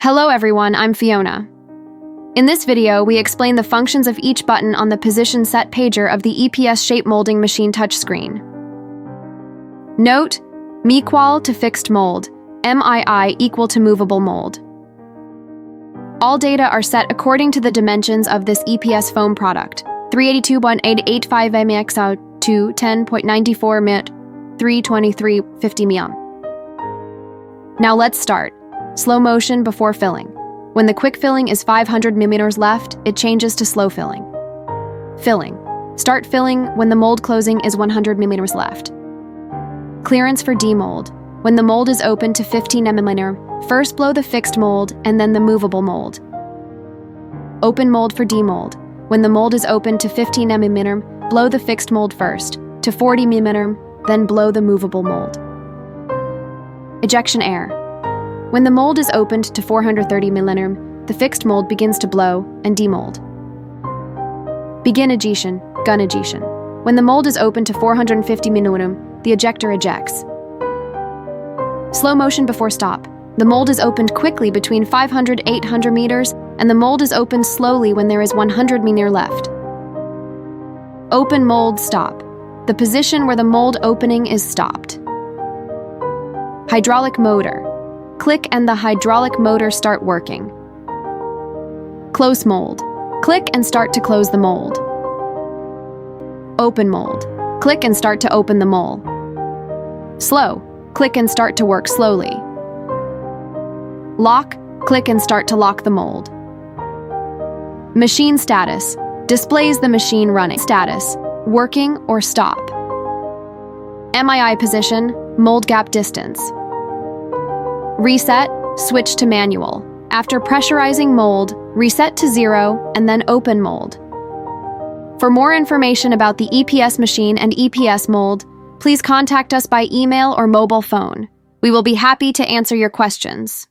Hello everyone, I'm Fiona. In this video, we explain the functions of each button on the position set pager of the EPS shape molding machine touchscreen. Note, MⅠequal to fixed mold, MII equal to movable mold. All data are set according to the dimensions of this EPS foam product, 382.885 mx to 10.94 mit, 323.50 mm. Now let's start. Slow motion before filling. When the quick filling is 500 mm left, it changes to slow filling. Filling. Start filling when the mold closing is 100 mm left. Clearance for de-mould. When the mold is open to 15 mm, first blow the fixed mold and then the movable mold. Open mold for de-mould. When the mold is open to 15 mm, blow the fixed mold first, to 40 mm, then blow the movable mold. Ejection air. When the mold is opened to 430 mm, the fixed mold begins to blow and de-mould. Begin ejection, gun ejection. When the mold is open to 450 mm, the ejector ejects. Slow motion before stop. The mold is opened quickly between 500-800 meters, and the mold is opened slowly when there is 100 meters left. Open mold stop. The position where the mold opening is stopped. Hydraulic motor. Click and the hydraulic motor start working. Close mold. Click and start to close the mold. Open mold. Click and start to open the mold. Slow. Click and start to work slowly. Lock. Click and start to lock the mold. Machine status. Displays the machine running. Status. Working or stop. MII position. Mold gap distance. Reset, switch to manual. After pressurizing mold, reset to 0 and then open mold. For more information about the EPS machine and EPS mold, please contact us by email or mobile phone. We will be happy to answer your questions.